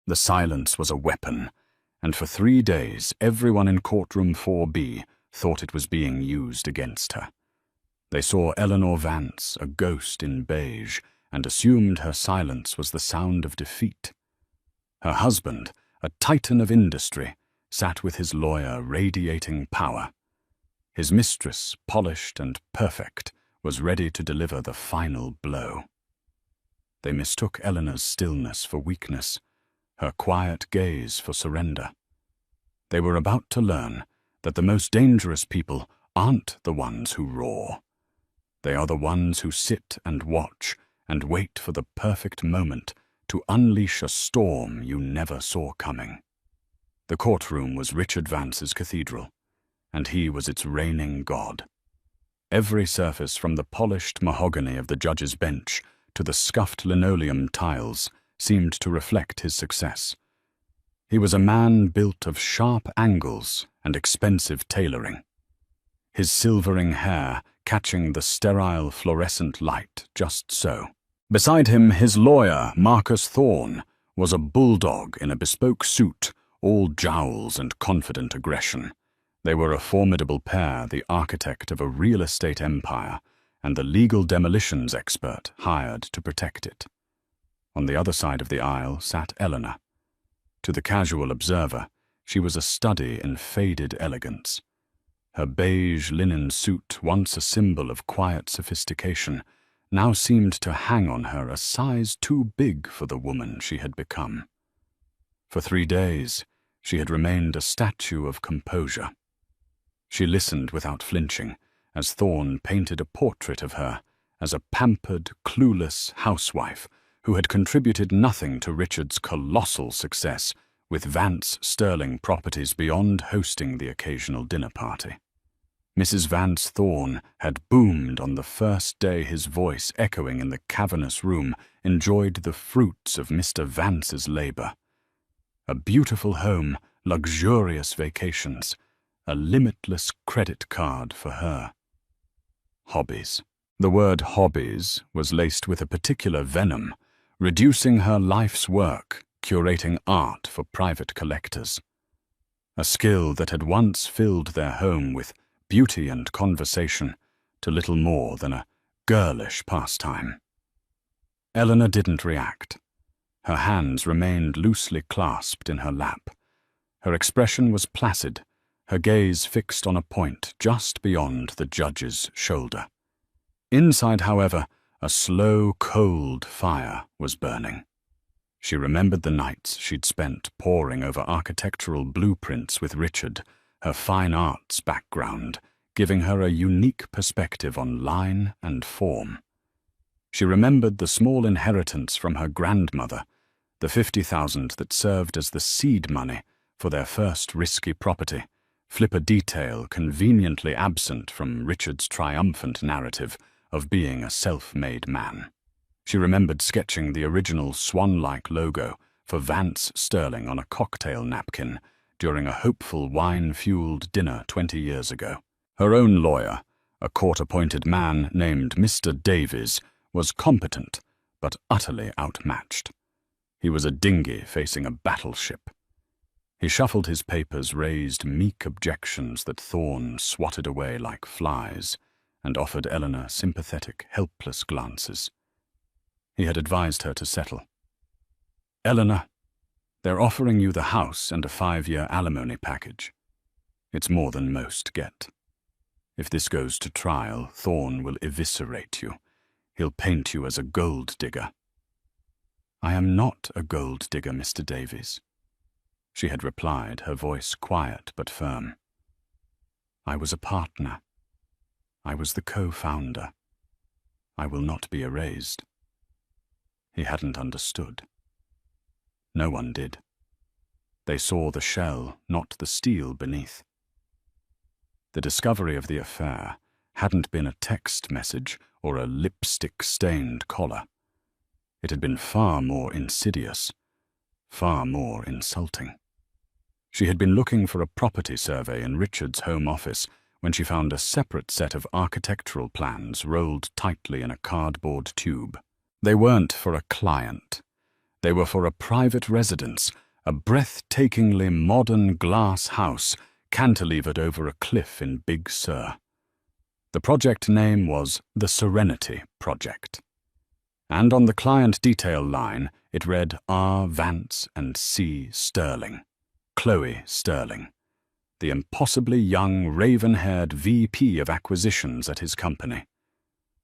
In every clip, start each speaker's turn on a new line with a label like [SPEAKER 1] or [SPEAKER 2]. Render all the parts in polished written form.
[SPEAKER 1] The silence was a weapon, and for 3 days everyone in courtroom 4B thought it was being used against her. They saw Eleanor Vance, a ghost in beige, and assumed her silence was the sound of defeat. Her husband, a titan of industry, sat with his lawyer radiating power. His mistress, polished and perfect, was ready to deliver the final blow. They mistook Eleanor's stillness for weakness, her quiet gaze for surrender. They were about to learn that the most dangerous people aren't the ones who roar. They are the ones who sit and watch and wait for the perfect moment to unleash a storm you never saw coming. The courtroom was Richard Vance's cathedral, and he was its reigning god. Every surface from the polished mahogany of the judge's bench to the scuffed linoleum tiles seemed to reflect his success. He was a man built of sharp angles and expensive tailoring, his silvering hair catching the sterile fluorescent light just so. Beside him, his lawyer, Marcus Thorne, was a bulldog in a bespoke suit, all jowls and confident aggression. They were a formidable pair, the architect of a real estate empire and the legal demolitions expert hired to protect it. On the other side of the aisle sat Eleanor. To the casual observer, she was a study in faded elegance. Her beige linen suit, once a symbol of quiet sophistication, now seemed to hang on her a size too big for the woman she had become. For 3 days, she had remained a statue of composure. She listened without flinching as Thorne painted a portrait of her as a pampered, clueless housewife who had contributed nothing to Richard's colossal success with Vance Sterling properties beyond hosting the occasional dinner party. Mrs. Vance Thorne had boomed on the first day his voice, echoing in the cavernous room, enjoyed the fruits of Mr. Vance's labor. A beautiful home, luxurious vacations, a limitless credit card for her. Hobbies. The word hobbies was laced with a particular venom, reducing her life's work, curating art for private collectors. A skill that had once filled their home with beauty and conversation to little more than a girlish pastime. Eleanor didn't react. Her hands remained loosely clasped in her lap. Her expression was placid, her gaze fixed on a point just beyond the judge's shoulder. Inside, however, a slow, cold fire was burning. She remembered the nights she'd spent poring over architectural blueprints with Richard, her fine arts background giving her a unique perspective on line and form. She remembered the small inheritance from her grandmother, the $50,000 that served as the seed money for their first risky property, flipper detail conveniently absent from Richard's triumphant narrative of being a self-made man. She remembered sketching the original swan-like logo for Vance Sterling on a cocktail napkin during a hopeful wine-fueled dinner 20 years ago. Her own lawyer, a court-appointed man named Mr. Davies, was competent but utterly outmatched. He was a dinghy facing a battleship. He shuffled his papers, raised meek objections that Thorne swatted away like flies, and offered Eleanor sympathetic, helpless glances. He had advised her to settle. "Eleanor, they're offering you the house and a 5-year alimony package. It's more than most get. If this goes to trial, Thorne will eviscerate you. He'll paint you as a gold digger." "I am not a gold digger, Mr. Davies," she had replied, her voice quiet but firm. "I was a partner. I was the co-founder. I will not be erased." He hadn't understood. No one did. They saw the shell, not the steel beneath. The discovery of the affair hadn't been a text message or a lipstick-stained collar. It had been far more insidious, far more insulting. She had been looking for a property survey in Richard's home office when she found a separate set of architectural plans rolled tightly in a cardboard tube. They weren't for a client. They were for a private residence, a breathtakingly modern glass house cantilevered over a cliff in Big Sur. The project name was the Serenity Project. And on the client detail line, it read R. Vance and C. Sterling, Chloe Sterling, the impossibly young, raven-haired VP of acquisitions at his company,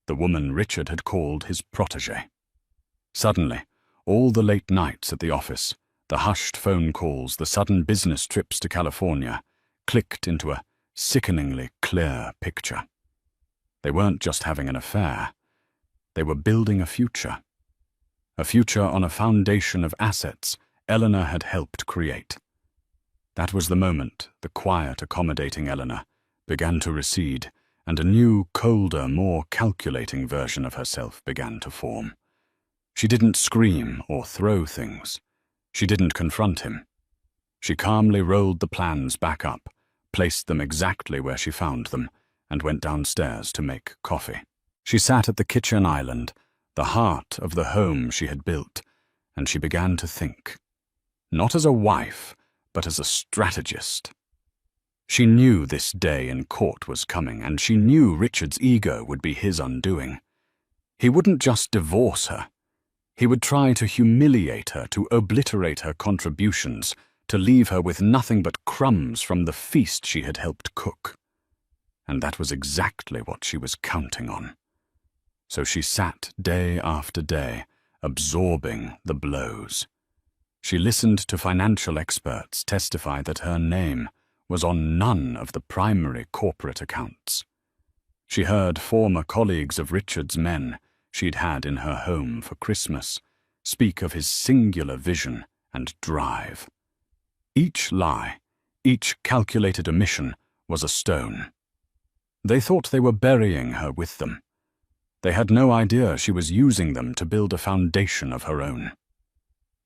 [SPEAKER 1] the woman Richard had called his protégé. Suddenly, all the late nights at the office, the hushed phone calls, the sudden business trips to California, clicked into a sickeningly clear picture. They weren't just having an affair. They were building a future on a foundation of assets Eleanor had helped create. That was the moment the quiet, accommodating Eleanor began to recede, and a new, colder, more calculating version of herself began to form. She didn't scream or throw things. She didn't confront him. She calmly rolled the plans back up, placed them exactly where she found them, and went downstairs to make coffee. She sat at the kitchen island, the heart of the home she had built, and she began to think. Not as a wife, but as a strategist. She knew this day in court was coming, and she knew Richard's ego would be his undoing. He wouldn't just divorce her. He would try to humiliate her, to obliterate her contributions, to leave her with nothing but crumbs from the feast she had helped cook. And that was exactly what she was counting on. So she sat day after day, absorbing the blows. She listened to financial experts testify that her name was on none of the primary corporate accounts. She heard former colleagues of Richard's men she'd had in her home for Christmas speak of his singular vision and drive. Each lie, each calculated omission was a stone. They thought they were burying her with them. They had no idea she was using them to build a foundation of her own.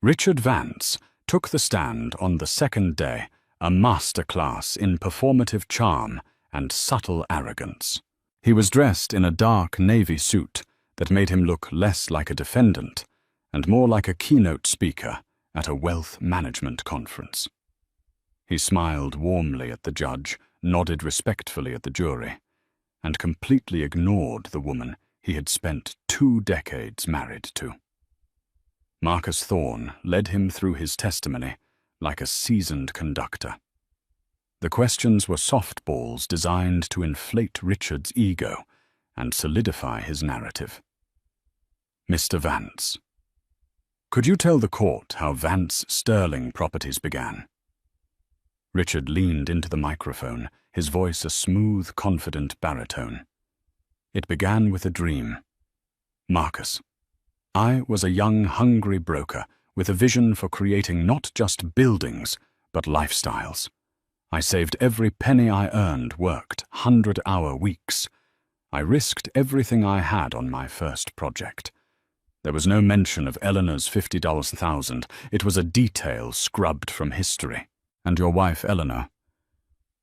[SPEAKER 1] Richard Vance took the stand on the second day, a masterclass in performative charm and subtle arrogance. He was dressed in a dark navy suit that made him look less like a defendant and more like a keynote speaker at a wealth management conference. He smiled warmly at the judge, nodded respectfully at the jury, and completely ignored the woman he had spent 2 decades married to. Marcus Thorne led him through his testimony like a seasoned conductor. The questions were softballs designed to inflate Richard's ego and solidify his narrative. Mr. Vance, could you tell the court how Vance Sterling Properties began? Richard leaned into the microphone, his voice a smooth, confident baritone. It began with a dream. Marcus, I was a young, hungry broker with a vision for creating not just buildings, but lifestyles. I saved every penny I earned, worked 100-hour weeks. I risked everything I had on my first project. There was no mention of Eleanor's $50,000. It was a detail scrubbed from history. And your wife, Eleanor,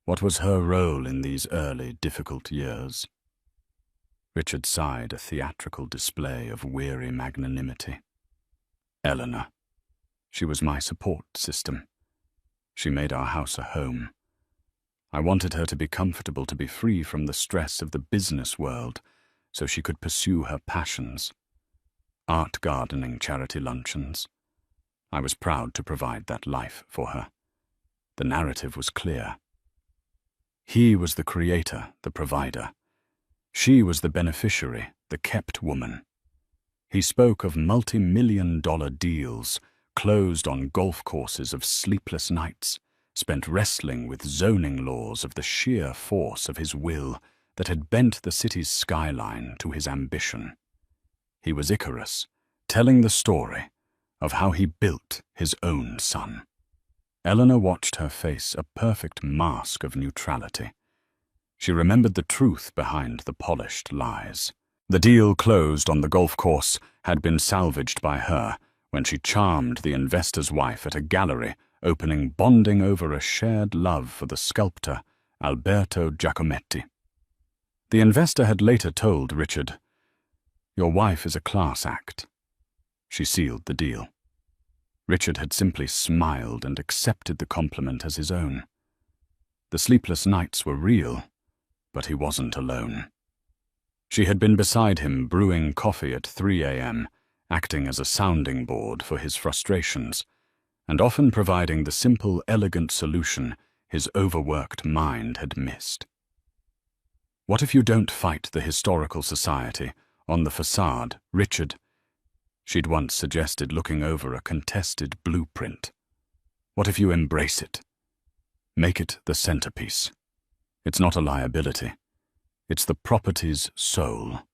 [SPEAKER 1] what was her role in these early, difficult years? Richard sighed, a theatrical display of weary magnanimity. Eleanor. She was my support system. She made our house a home. I wanted her to be comfortable, to be free from the stress of the business world, so she could pursue her passions. Art gardening, charity luncheons. I was proud to provide that life for her. The narrative was clear. He was the creator, the provider. She was the beneficiary, the kept woman. He spoke of multi-million-dollar deals, closed on golf courses of sleepless nights, spent wrestling with zoning laws of the sheer force of his will that had bent the city's skyline to his ambition. He was Icarus, telling the story of how he built his own sun. Eleanor watched her face a perfect mask of neutrality. She remembered the truth behind the polished lies. The deal closed on the golf course had been salvaged by her when she charmed the investor's wife at a gallery opening, bonding over a shared love for the sculptor Alberto Giacometti. The investor had later told Richard, "Your wife is a class act." She sealed the deal. Richard had simply smiled and accepted the compliment as his own. The sleepless nights were real, but he wasn't alone. She had been beside him brewing coffee at 3 a.m., acting as a sounding board for his frustrations, and often providing the simple, elegant solution his overworked mind had missed. "What if you don't fight the Historical Society on the facade, Richard?" She'd once suggested, looking over a contested blueprint. "What if you embrace it? Make it the centerpiece. It's not a liability. It's the property's soul."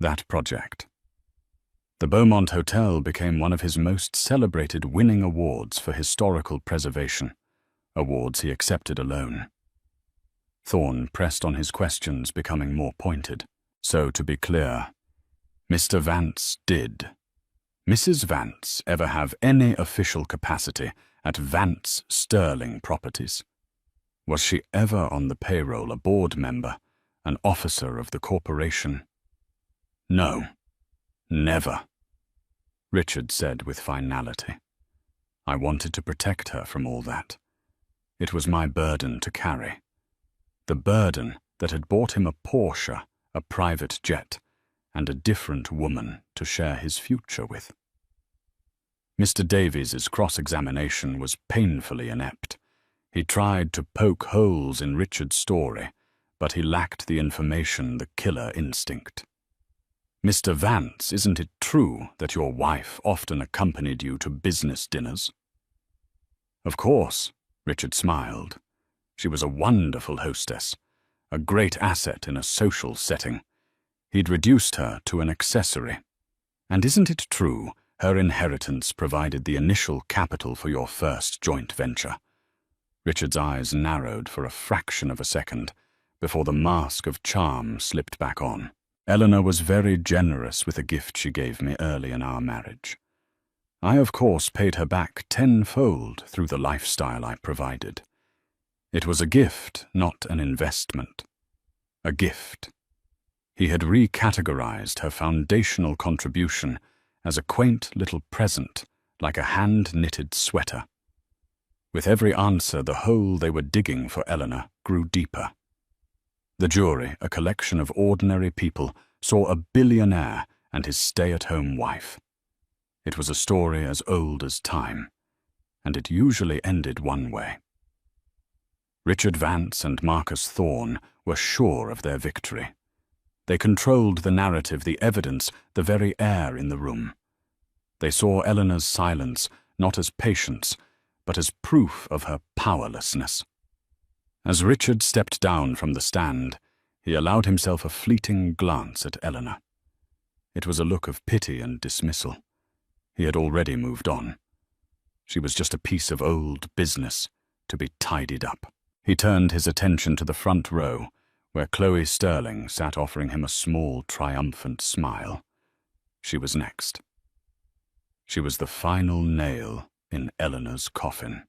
[SPEAKER 1] That project. The Beaumont Hotel became one of his most celebrated winning awards for historical preservation, awards he accepted alone. Thorne pressed on his questions, becoming more pointed. "So, to be clear, Mr. Vance did. Mrs. Vance ever have any official capacity at Vance Sterling Properties? Was she ever on the payroll, a board member, an officer of the corporation?" "No, never," Richard said with finality. "I wanted to protect her from all that. It was my burden to carry. The burden that had bought him a Porsche, a private jet, and a different woman to share his future with." Mr. Davies's cross-examination was painfully inept. He tried to poke holes in Richard's story, but he lacked the information, the killer instinct. "Mr. Vance, isn't it true that your wife often accompanied you to business dinners?" "Of course," Richard smiled. "She was a wonderful hostess, a great asset in a social setting. He'd reduced her to an accessory. And isn't it true her inheritance provided the initial capital for your first joint venture?" Richard's eyes narrowed for a fraction of a second before the mask of charm slipped back on. "Eleanor was very generous with a gift she gave me early in our marriage. I, of course, paid her back tenfold through the lifestyle I provided. It was a gift, not an investment. A gift." He had recategorized her foundational contribution as a quaint little present, like a hand-knitted sweater. With every answer, the hole they were digging for Eleanor grew deeper. The jury, a collection of ordinary people, saw a billionaire and his stay-at-home wife. It was a story as old as time, and it usually ended one way. Richard Vance and Marcus Thorne were sure of their victory. They controlled the narrative, the evidence, the very air in the room. They saw Eleanor's silence not as patience, but as proof of her powerlessness. As Richard stepped down from the stand, he allowed himself a fleeting glance at Eleanor. It was a look of pity and dismissal. He had already moved on. She was just a piece of old business to be tidied up. He turned his attention to the front row, where Chloe Sterling sat offering him a small, triumphant smile. She was next. She was the final nail in Eleanor's coffin.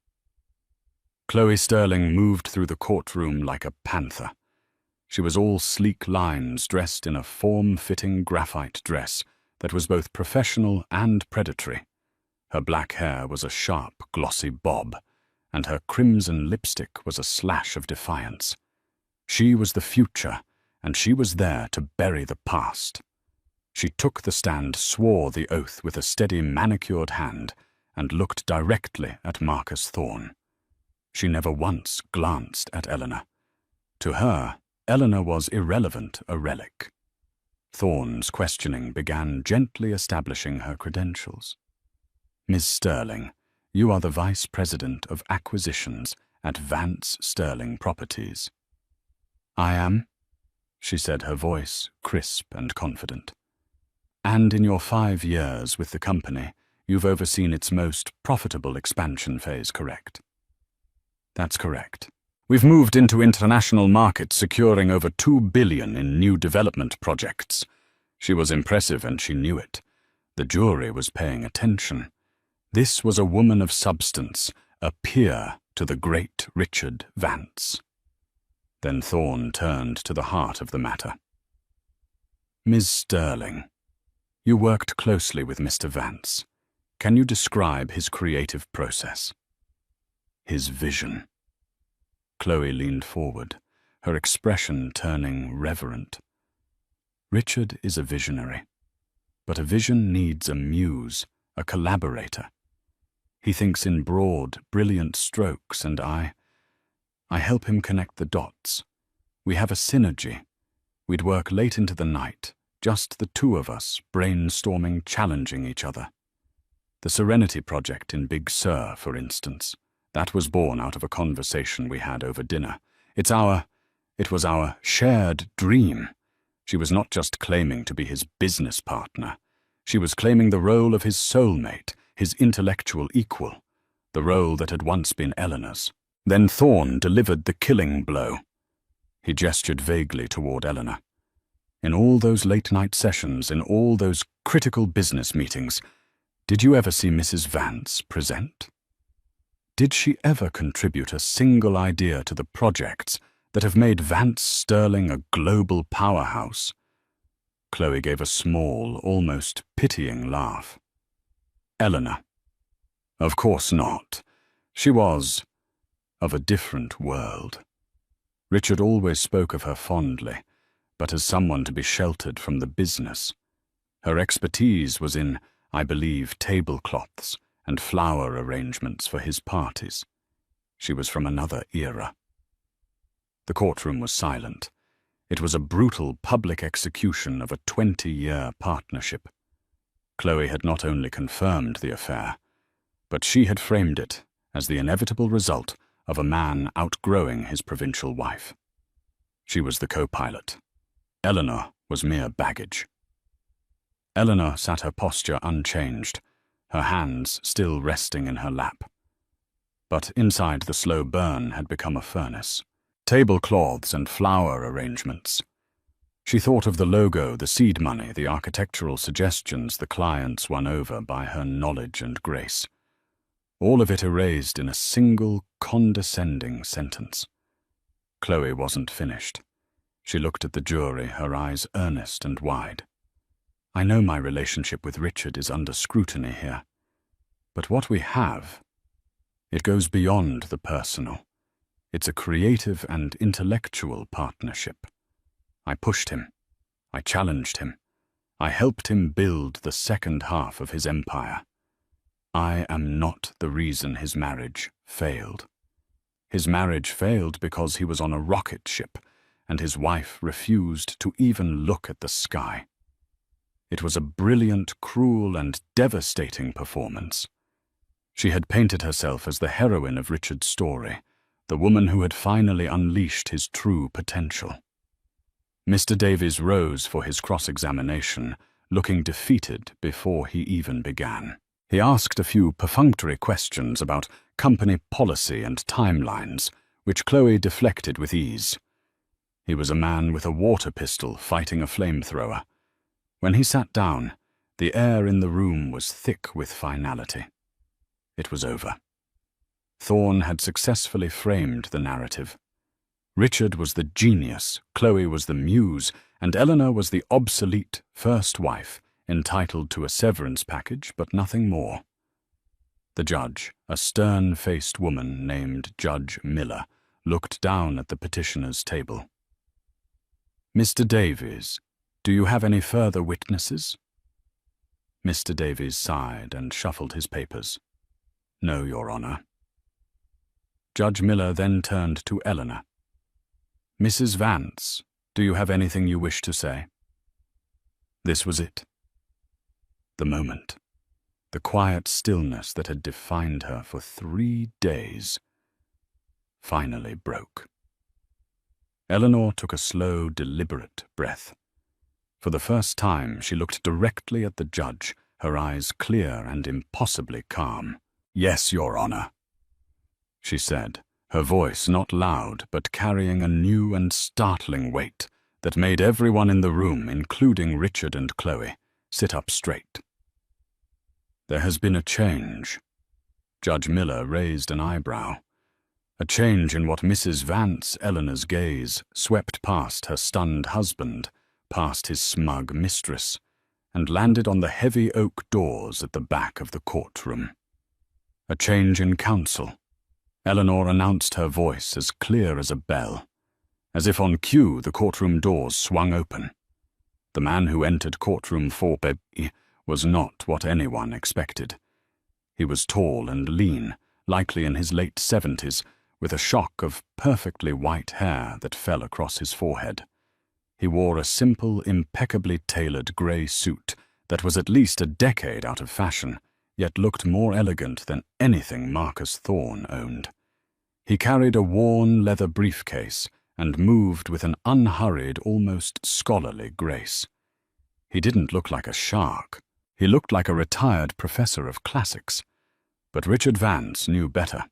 [SPEAKER 1] Chloe Sterling moved through the courtroom like a panther. She was all sleek lines, dressed in a form-fitting graphite dress that was both professional and predatory. Her black hair was a sharp, glossy bob, and her crimson lipstick was a slash of defiance. She was the future, and she was there to bury the past. She took the stand, swore the oath with a steady, manicured hand, and looked directly at Marcus Thorne. She never once glanced at Eleanor. To her, Eleanor was irrelevant, a relic. Thorne's questioning began, gently establishing her credentials. "Ms. Sterling, you are the Vice President of Acquisitions at Vance Sterling Properties." "I am," she said, her voice crisp and confident. "And in your 5 years with the company, you've overseen its most profitable expansion phase, correct?" "That's correct. We've moved into international markets, securing over $2 billion in new development projects." She was impressive, and she knew it. The jury was paying attention. This was a woman of substance, a peer to the great Richard Vance. Then Thorne turned to the heart of the matter. "Ms. Sterling, you worked closely with Mr. Vance. Can you describe his creative process? His vision. Chloe leaned forward, her expression turning reverent. Richard is a visionary, but a vision needs a muse, a collaborator. He thinks in broad, brilliant strokes, and I help him connect the dots. We have a synergy. We'd work late into the night, just the two of us, brainstorming, challenging each other. The Serenity Project in Big Sur, for instance. That was born out of a conversation we had over dinner. It was our shared dream. She was not just claiming to be his business partner. She was claiming the role of his soulmate, his intellectual equal, the role that had once been Eleanor's. Then Thorne delivered the killing blow. He gestured vaguely toward Eleanor. In all those late-night sessions, in all those critical business meetings, did you ever see Mrs. Vance present? Did she ever contribute a single idea to the projects that have made Vance Sterling a global powerhouse? Chloe gave a small, almost pitying laugh. Eleanor. Of course not. She was of a different world. Richard always spoke of her fondly, but as someone to be sheltered from the business. Her expertise was in, I believe, tablecloths and flower arrangements for his parties. She was from another era. The courtroom was silent. It was a brutal public execution of a 20-year partnership. Chloe had not only confirmed the affair, but she had framed it as the inevitable result of a man outgrowing his provincial wife. She was the co-pilot. Eleanor was mere baggage. Eleanor sat her posture unchanged, her hands still resting in her lap. But inside the slow burn had become a furnace. Tablecloths and flower arrangements. She thought of the logo, the seed money, the architectural suggestions the clients won over by her knowledge and grace. All of it erased in a single, condescending sentence. Chloe wasn't finished. She looked at the jury, her eyes earnest and wide. I know my relationship with Richard is under scrutiny here, but what we have, it goes beyond the personal. It's a creative and intellectual partnership. I pushed him. I challenged him. I helped him build the second half of his empire. I am not the reason his marriage failed. His marriage failed because he was on a rocket ship, and his wife refused to even look at the sky. It was a brilliant, cruel, and devastating performance. She had painted herself as the heroine of Richard's story, the woman who had finally unleashed his true potential. Mr. Davies rose for his cross-examination, looking defeated before he even began. He asked a few perfunctory questions about company policy and timelines, which Chloe deflected with ease. He was a man with a water pistol fighting a flamethrower. When he sat down, the air in the room was thick with finality. It was over. Thorne had successfully framed the narrative. Richard was the genius, Chloe was the muse, and Eleanor was the obsolete first wife, entitled to a severance package, but nothing more. The judge, a stern-faced woman named Judge Miller, looked down at the petitioner's table. Mr. Davies, do you have any further witnesses? Mr. Davies sighed and shuffled his papers. No, Your Honor. Judge Miller then turned to Eleanor. Mrs. Vance, do you have anything you wish to say? This was it. The moment. The quiet stillness that had defined her for 3 days finally broke. Eleanor took a slow, deliberate breath. For the first time, she looked directly at the judge, her eyes clear and impossibly calm. Yes, Your Honor, she said, her voice not loud but carrying a new and startling weight that made everyone in the room, including Richard and Chloe, sit up straight. There has been a change. Judge Miller raised an eyebrow. A change in what Mrs. Vance, Eleanor's gaze, swept past her stunned husband, past his smug mistress, and landed on the heavy oak doors at the back of the courtroom. A change in counsel. Eleanor announced her voice as clear as a bell. As if on cue, the courtroom doors swung open. The man who entered courtroom 4B was not what anyone expected. He was tall and lean, likely in his late 70s, with a shock of perfectly white hair that fell across his forehead. He wore a simple, impeccably tailored grey suit that was at least a decade out of fashion, yet looked more elegant than anything Marcus Thorne owned. He carried a worn leather briefcase and moved with an unhurried, almost scholarly grace. He didn't look like a shark. He looked like a retired professor of classics. But Richard Vance knew better.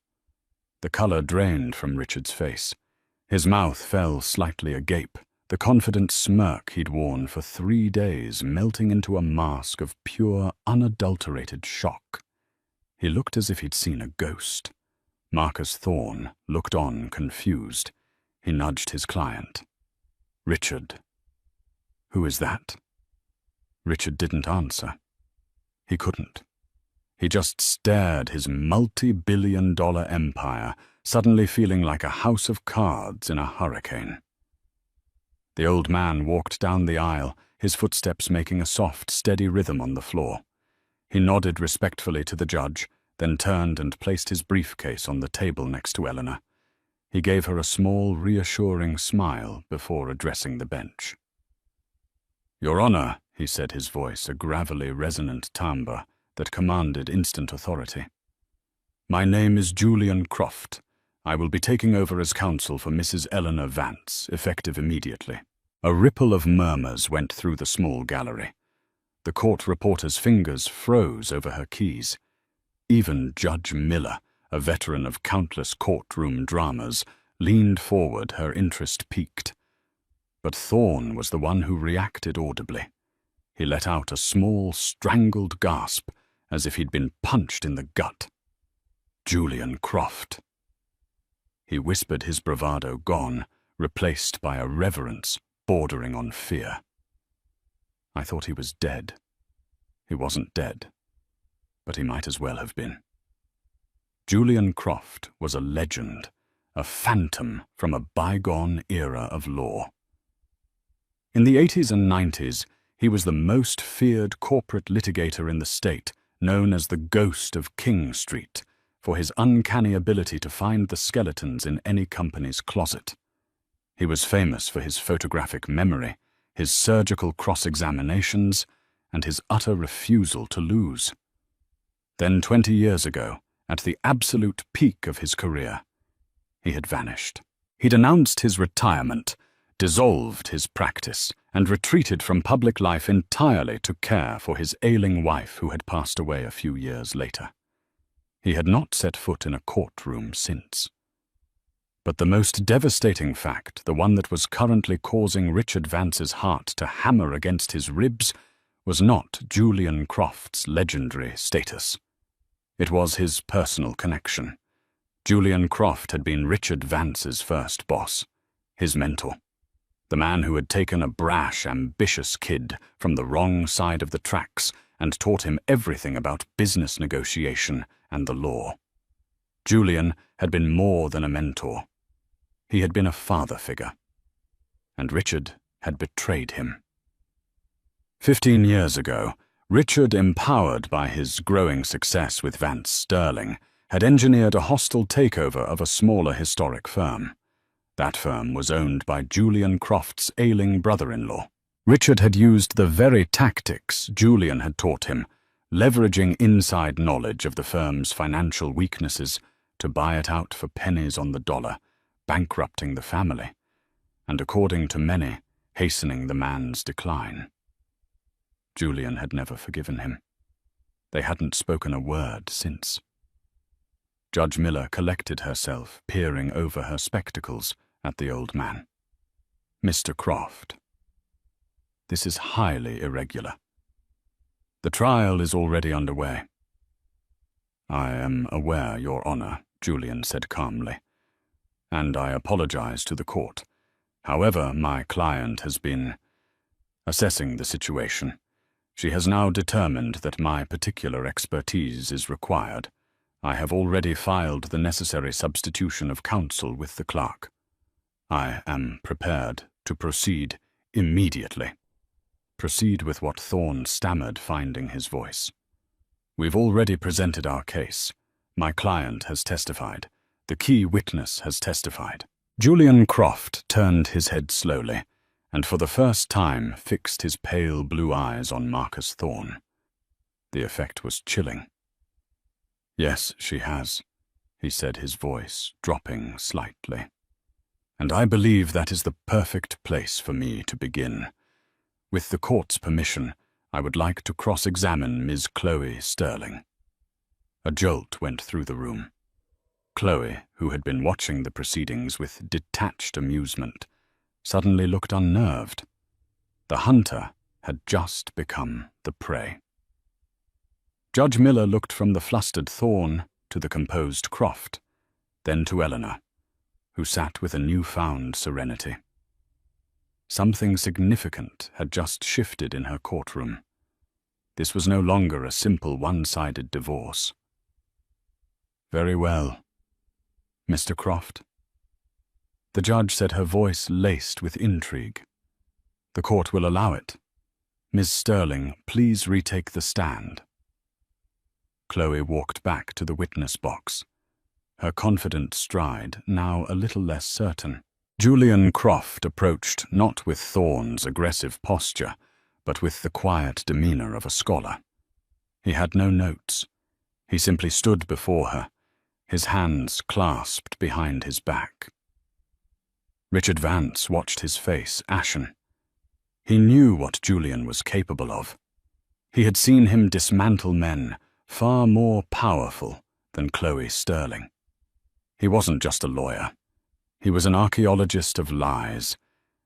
[SPEAKER 1] The colour drained from Richard's face. His mouth fell slightly agape, the confident smirk he'd worn for 3 days melting into a mask of pure, unadulterated shock. He looked as if he'd seen a ghost. Marcus Thorne looked on, confused. He nudged his client. "Richard." "Who is that?" Richard didn't answer. He couldn't. He just stared his multi-billion-dollar empire, suddenly feeling like a house of cards in a hurricane. The old man walked down the aisle, his footsteps making a soft, steady rhythm on the floor. He nodded respectfully to the judge, then turned and placed his briefcase on the table next to Eleanor. He gave her a small, reassuring smile before addressing the bench. "Your Honor," he said, his voice a gravelly, resonant timbre that commanded instant authority. "My name is Julian Croft. I will be taking over as counsel for Mrs. Eleanor Vance, effective immediately." A ripple of murmurs went through the small gallery. The court reporter's fingers froze over her keys. Even Judge Miller, a veteran of countless courtroom dramas, leaned forward, her interest piqued. But Thorne was the one who reacted audibly. He let out a small, strangled gasp, as if he'd been punched in the gut. "Julian Croft." He whispered, his bravado gone, replaced by a reverence bordering on fear. I thought he was dead. He wasn't dead, but he might as well have been. Julian Croft was a legend, a phantom from a bygone era of law. In the 80s and 90s, he was the most feared corporate litigator in the state, known as the Ghost of King Street, for his uncanny ability to find the skeletons in any company's closet. He was famous for his photographic memory, his surgical cross-examinations, and his utter refusal to lose. Then 20 years ago, at the absolute peak of his career, he had vanished. He'd announced his retirement, dissolved his practice, and retreated from public life entirely to care for his ailing wife who had passed away a few years later. He had not set foot in a courtroom since. But the most devastating fact, the one that was currently causing Richard Vance's heart to hammer against his ribs, was not Julian Croft's legendary status. It was his personal connection. Julian Croft had been Richard Vance's first boss, his mentor. The man who had taken a brash, ambitious kid from the wrong side of the tracks and taught him everything about business negotiation and the law. Julian had been more than a mentor. He had been a father figure. And Richard had betrayed him. 15 years ago, Richard, empowered by his growing success with Vance Sterling, had engineered a hostile takeover of a smaller historic firm. That firm was owned by Julian Croft's ailing brother-in-law. Richard had used the very tactics Julian had taught him, leveraging inside knowledge of the firm's financial weaknesses to buy it out for pennies on the dollar, bankrupting the family, and according to many, hastening the man's decline. Julian had never forgiven him. They hadn't spoken a word since. Judge Miller collected herself, peering over her spectacles at the old man. "Mr. Croft, this is highly irregular. The trial is already underway." "I am aware, Your Honor," Julian said calmly, "and I apologize to the court. However, my client has been assessing the situation. She has now determined that my particular expertise is required. I have already filed the necessary substitution of counsel with the clerk. I am prepared to proceed immediately. Proceed with what Thorne stammered, finding his voice. We've already presented our case. My client has testified. The key witness has testified. Julian Croft turned his head slowly, and for the first time fixed his pale blue eyes on Marcus Thorne. The effect was chilling. Yes, she has, he said, his voice dropping slightly. And I believe that is the perfect place for me to begin. With the court's permission, I would like to cross-examine Ms. Chloe Sterling. A jolt went through the room. Chloe, who had been watching the proceedings with detached amusement, suddenly looked unnerved. The hunter had just become the prey. Judge Miller looked from the flustered Thorne to the composed Croft, then to Eleanor, who sat with a newfound serenity. Something significant had just shifted in her courtroom. This was no longer a simple one-sided divorce. Very well. Mr. Croft? The judge said, her voice laced with intrigue. The court will allow it. Ms. Sterling, please retake the stand. Chloe walked back to the witness box, her confident stride now a little less certain. Julian Croft approached not with Thorne's aggressive posture, but with the quiet demeanor of a scholar. He had no notes. He simply stood before her, his hands clasped behind his back. Richard Vance watched his face ashen. He knew what Julian was capable of. He had seen him dismantle men far more powerful than Chloe Sterling. He wasn't just a lawyer. He was an archaeologist of lies,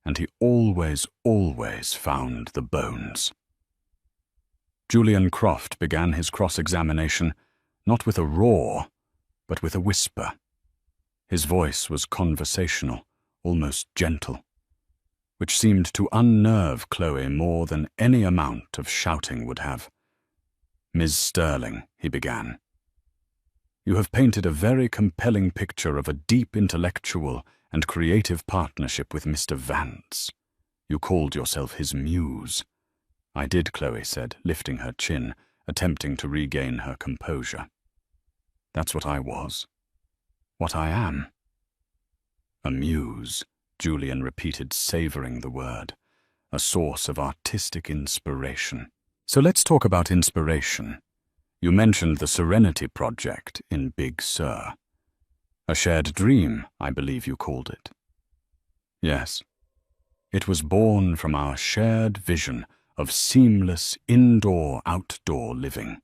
[SPEAKER 1] and he always found the bones. Julian Croft began his cross-examination not with a roar, but with a whisper. His voice was conversational, almost gentle, which seemed to unnerve Chloe more than any amount of shouting would have. Ms. Sterling, he began, you have painted a very compelling picture of a deep intellectual and creative partnership with Mr. Vance. You called yourself his muse. I did, Chloe said, lifting her chin, attempting to regain her composure. That's what I was. What I am. A muse, Julian repeated, savoring the word. A source of artistic inspiration. So let's talk about inspiration. You mentioned the Serenity Project in Big Sur. A shared dream, I believe you called it. Yes. It was born from our shared vision of seamless indoor-outdoor living.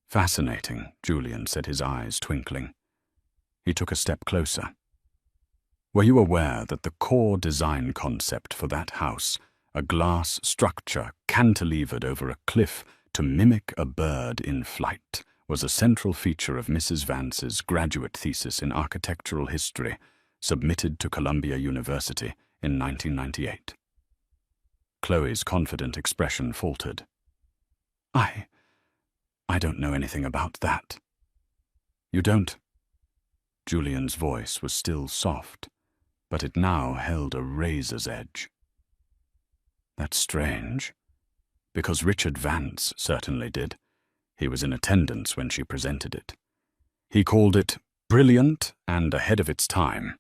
[SPEAKER 1] Fascinating, Julian said, his eyes twinkling. He took a step closer. Were you aware that the core design concept for that house, a glass structure cantilevered over a cliff to mimic a bird in flight, was a central feature of Mrs. Vance's graduate thesis in architectural history, submitted to Columbia University in 1998. Chloe's confident expression faltered. I don't know anything about that. You don't? Julian's voice was still soft, but it now held a razor's edge. That's strange, because Richard Vance certainly did. He was in attendance when she presented it. He called it brilliant and ahead of its time.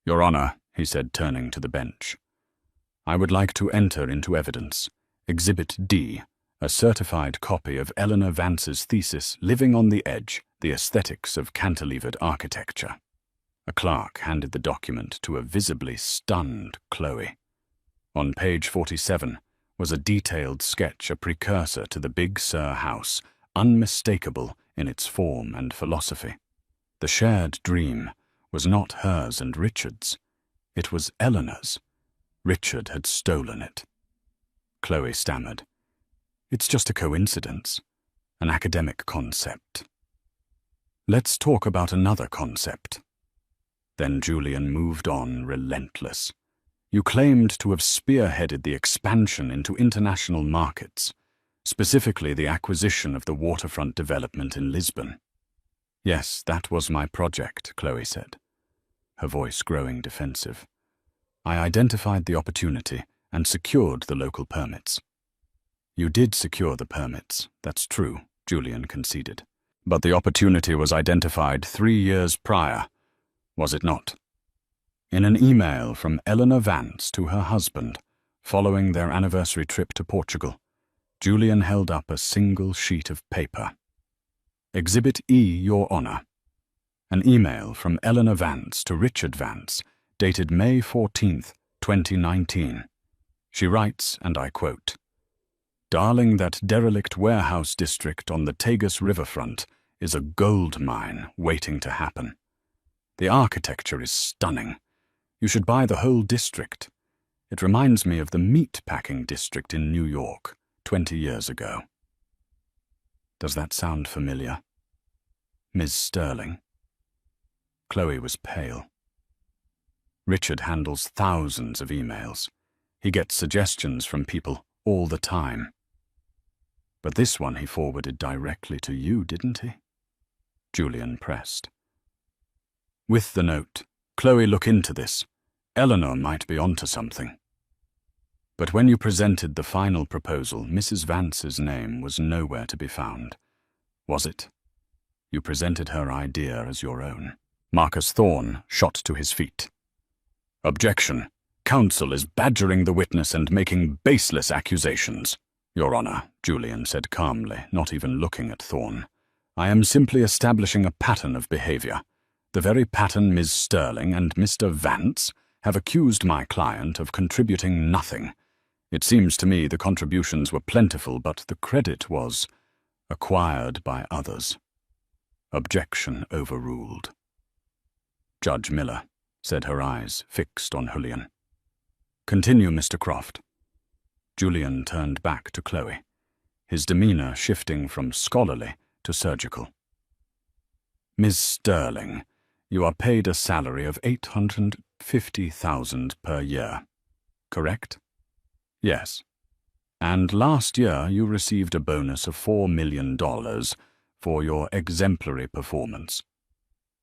[SPEAKER 1] Your Honor, he said, turning to the bench, I would like to enter into evidence Exhibit D, a certified copy of Eleanor Vance's thesis, Living on the Edge, the Aesthetics of Cantilevered Architecture. A clerk handed the document to a visibly stunned Chloe. On page 47 was a detailed sketch, a precursor to the Big Sur house, unmistakable in its form and philosophy. The shared dream was not hers and Richard's. It was Eleanor's. Richard had stolen it. Chloe stammered. It's just a coincidence, an academic concept. Let's talk about another concept. Then Julian moved on, relentless. You claimed to have spearheaded the expansion into international markets, specifically the acquisition of the waterfront development in Lisbon. Yes, that was my project, Chloe said, her voice growing defensive. I identified the opportunity and secured the local permits. You did secure the permits, that's true, Julian conceded. But the opportunity was identified 3 years prior, was it not? In an email from Eleanor Vance to her husband, following their anniversary trip to Portugal, Julian held up a single sheet of paper. Exhibit E, Your Honor. An email from Eleanor Vance to Richard Vance, dated May 14th, 2019. She writes, and I quote, "Darling, that derelict warehouse district on the Tagus riverfront is a gold mine waiting to happen. The architecture is stunning. You should buy the whole district. It reminds me of the meat-packing district in New York 20 years ago." Does that sound familiar? Ms. Sterling? Chloe was pale. Richard handles thousands of emails. He gets suggestions from people all the time. But this one he forwarded directly to you, didn't he? Julian pressed. With the note, "Chloe, look into this. Eleanor might be onto something." But when you presented the final proposal, Mrs. Vance's name was nowhere to be found. Was it? You presented her idea as your own. Marcus Thorne shot to his feet. "Objection. Counsel is badgering the witness and making baseless accusations." "Your Honor," Julian said calmly, not even looking at Thorne, "I am simply establishing a pattern of behavior. The very pattern Ms. Sterling and Mr. Vance have accused my client of contributing nothing. It seems to me the contributions were plentiful, but the credit was acquired by others." Objection overruled. Judge Miller said, her eyes fixed on Julian. "Continue, Mr. Croft." Julian turned back to Chloe, his demeanor shifting from scholarly to surgical. "Ms. Sterling, you are paid a salary of $850,000 per year, correct?" "Yes. And last year you received a bonus of $4 million for your exemplary performance."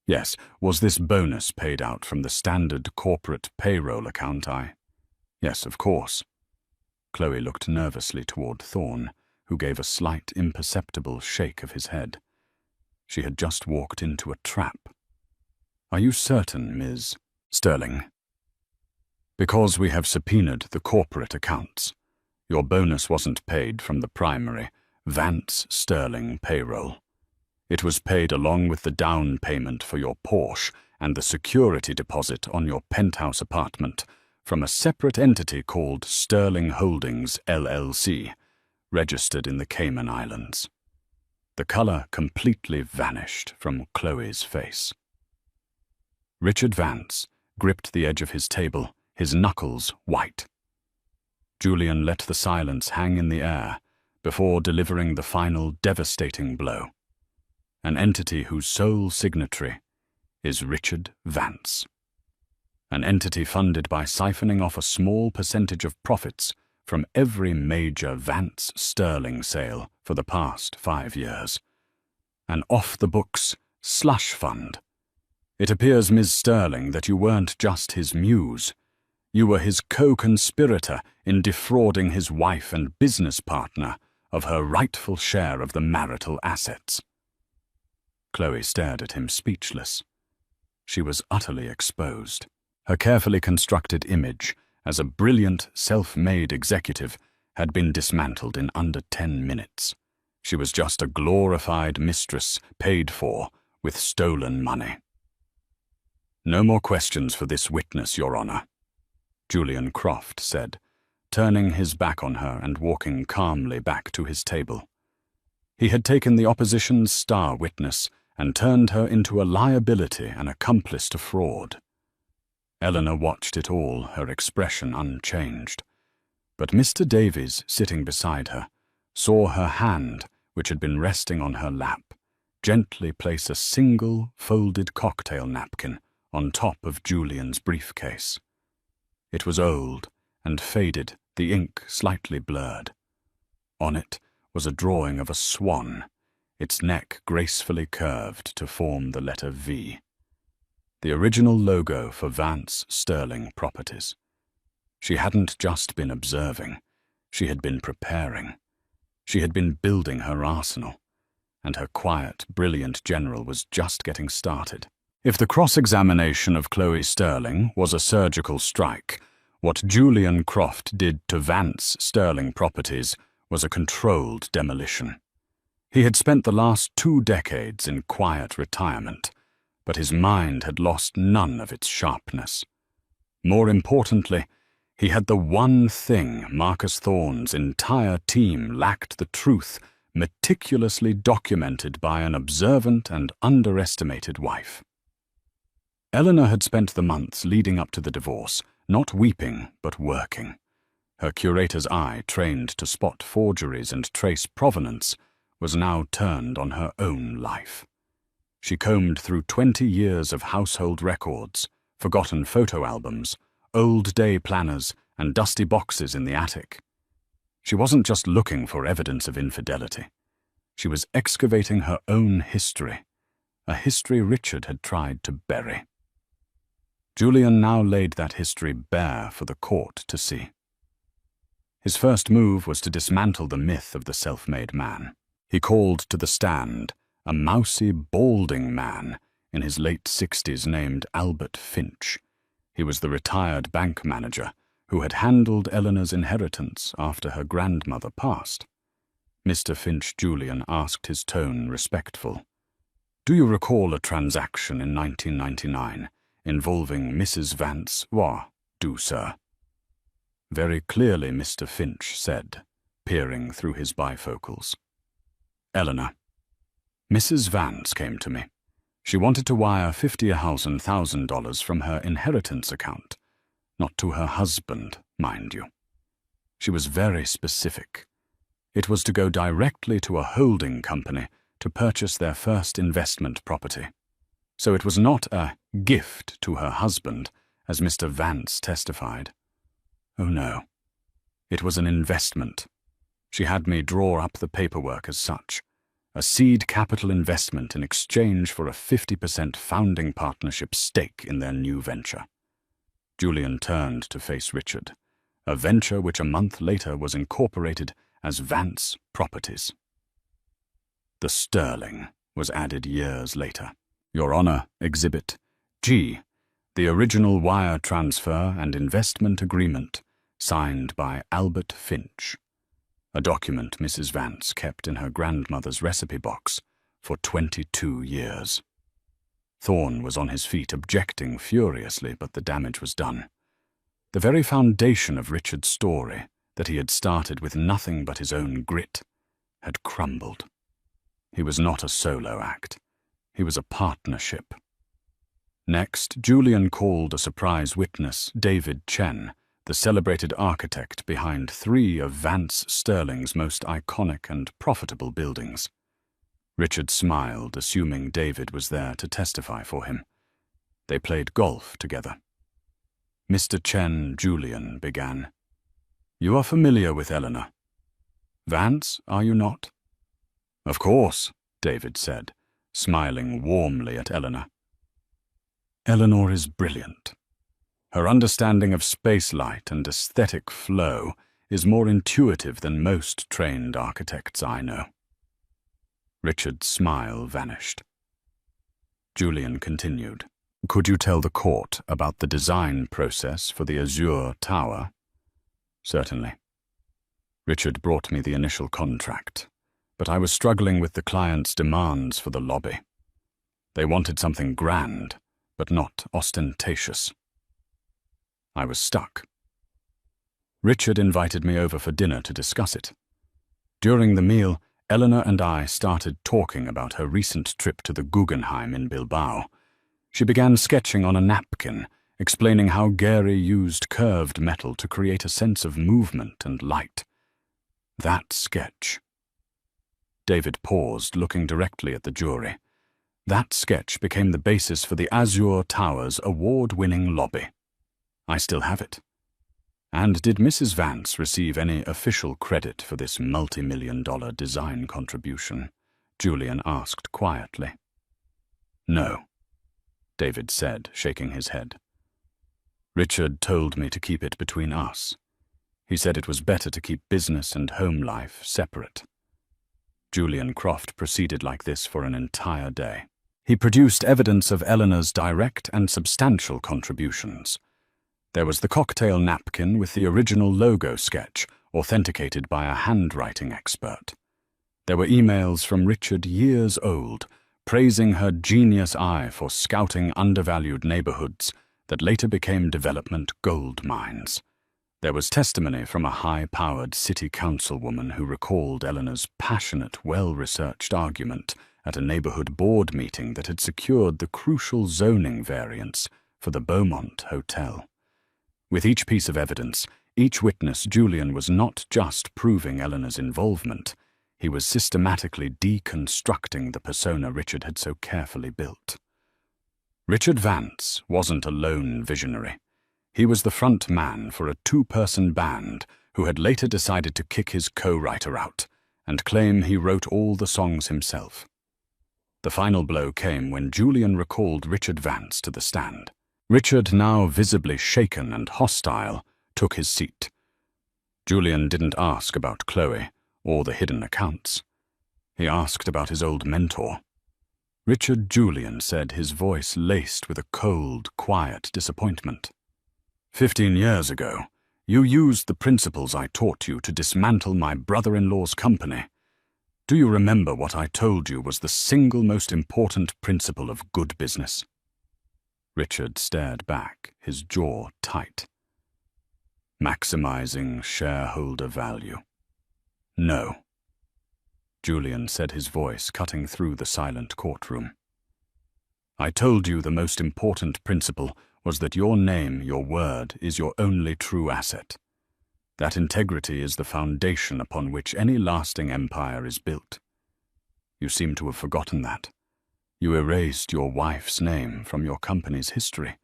[SPEAKER 1] "Yes. Was this bonus paid out from the standard corporate payroll account "Yes, of course." Chloe looked nervously toward Thorne, who gave a slight, imperceptible shake of his head. She had just walked into a trap. "Are you certain, Ms. Sterling?" "Because we have subpoenaed the corporate accounts. Your bonus wasn't paid from the primary Vance Sterling payroll. It was paid along with the down payment for your Porsche and the security deposit on your penthouse apartment from a separate entity called Sterling Holdings, LLC, registered in the Cayman Islands." The color completely vanished from Chloe's face. Richard Vance gripped the edge of his table, his knuckles white. Julian let the silence hang in the air before delivering the final devastating blow. An entity whose sole signatory is Richard Vance. An entity funded by siphoning off a small percentage of profits from every major Vance Sterling sale for the past 5 years. An off-the-books slush fund. It appears, Ms. Sterling, that you weren't just his muse. You were his co-conspirator in defrauding his wife and business partner of her rightful share of the marital assets. Chloe stared at him speechless. She was utterly exposed. Her carefully constructed image as a brilliant, self-made executive had been dismantled in under 10 minutes. She was just a glorified mistress paid for with stolen money. "No more questions for this witness, Your Honor," Julian Croft said, turning his back on her and walking calmly back to his table. He had taken the opposition's star witness and turned her into a liability and accomplice to fraud. Eleanor watched it all, her expression unchanged. But Mr. Davies, sitting beside her, saw her hand, which had been resting on her lap, gently place a single folded cocktail napkin on top of Julian's briefcase. It was old and faded, the ink slightly blurred. On it was a drawing of a swan, its neck gracefully curved to form the letter V. The original logo for Vance Sterling Properties. She hadn't just been observing, she had been preparing. She had been building her arsenal, and her quiet, brilliant general was just getting started. If the cross-examination of Chloe Sterling was a surgical strike, what Julian Croft did to Vance Sterling Properties was a controlled demolition. He had spent the last 2 decades in quiet retirement, but his mind had lost none of its sharpness. More importantly, he had the one thing Marcus Thorne's entire team lacked: the truth, meticulously documented by an observant and underestimated wife. Eleanor had spent the months leading up to the divorce, not weeping, but working. Her curator's eye, trained to spot forgeries and trace provenance, was now turned on her own life. She combed through 20 years of household records, forgotten photo albums, old day planners, and dusty boxes in the attic. She wasn't just looking for evidence of infidelity. She was excavating her own history, a history Richard had tried to bury. Julian now laid that history bare for the court to see. His first move was to dismantle the myth of the self-made man. He called to the stand a mousy, balding man in his late 60s named Albert Finch. He was the retired bank manager who had handled Eleanor's inheritance after her grandmother passed. Mr. Finch Julian asked, his tone respectful. "Do you recall a transaction in 1999 involving Mrs. Vance?" "Why, do, sir." Very clearly, Mr. Finch said, peering through his bifocals. "Eleanor, Mrs. Vance came to me. She wanted to wire $50,000 from her inheritance account, not to her husband, mind you. She was very specific. It was to go directly to a holding company to purchase their first investment property. So it was not a gift to her husband, as Mr. Vance testified. Oh no, it was an investment. She had me draw up the paperwork as such. A seed capital investment in exchange for a 50% founding partnership stake in their new venture." Julian turned to face Richard, a venture which a month later was incorporated as Vance Properties. The Sterling was added years later. Your Honor, Exhibit G, the original wire transfer and investment agreement, signed by Albert Finch. A document Mrs. Vance kept in her grandmother's recipe box for 22 years. Thorne was on his feet, objecting furiously, but the damage was done. The very foundation of Richard's story, that he had started with nothing but his own grit, had crumbled. He was not a solo act. He was a partnership. Next, Julian called a surprise witness, David Chen, the celebrated architect behind 3 of Vance Sterling's most iconic and profitable buildings. Richard smiled, assuming David was there to testify for him. They played golf together. Mr. Chen Julian began. "You are familiar with Eleanor Vance, are you not?" "Of course," David said, smiling warmly at Eleanor. "Eleanor is brilliant. Her understanding of spacelight and aesthetic flow is more intuitive than most trained architects I know." Richard's smile vanished. Julian continued. "Could you tell the court about the design process for the Azure Tower?" "Certainly." Richard brought me the initial contract, but I was struggling with the client's demands for the lobby. They wanted something grand, but not ostentatious. I was stuck. Richard invited me over for dinner to discuss it. During the meal, Eleanor and I started talking about her recent trip to the Guggenheim in Bilbao. She began sketching on a napkin, explaining how Gehry used curved metal to create a sense of movement and light. That sketch. David paused, looking directly at the jury. That sketch became the basis for the Azure Tower's award-winning lobby. I still have it, And did Mrs. Vance receive any official credit for this multi-million-dollar design contribution? Julian asked quietly. No, David said, shaking his head. Richard told me to keep it between us. He said it was better to keep business and home life separate. Julian Croft proceeded like this for an entire day. He produced evidence of Eleanor's direct and substantial contributions. There was the cocktail napkin with the original logo sketch, authenticated by a handwriting expert. There were emails from Richard years old, praising her genius eye for scouting undervalued neighborhoods that later became development gold mines. There was testimony from a high-powered city councilwoman who recalled Eleanor's passionate, well-researched argument at a neighborhood board meeting that had secured the crucial zoning variance for the Beaumont Hotel. With each piece of evidence, each witness, Julian was not just proving Eleanor's involvement, he was systematically deconstructing the persona Richard had so carefully built. Richard Vance wasn't a lone visionary. He was the front man for a two-person band who had later decided to kick his co-writer out and claim he wrote all the songs himself. The final blow came when Julian recalled Richard Vance to the stand. Richard, now visibly shaken and hostile, took his seat. Julian didn't ask about Chloe or the hidden accounts. He asked about his old mentor. Richard Julian said, his voice laced with a cold, quiet disappointment. 15 years ago, you used the principles I taught you to dismantle my brother-in-law's company. Do you remember what I told you was the single most important principle of good business? Richard stared back, his jaw tight. Maximizing shareholder value. No. Julian said, his voice cutting through the silent courtroom. I told you the most important principle was that your name, your word, is your only true asset. That integrity is the foundation upon which any lasting empire is built. You seem to have forgotten that. You erased your wife's name from your company's history.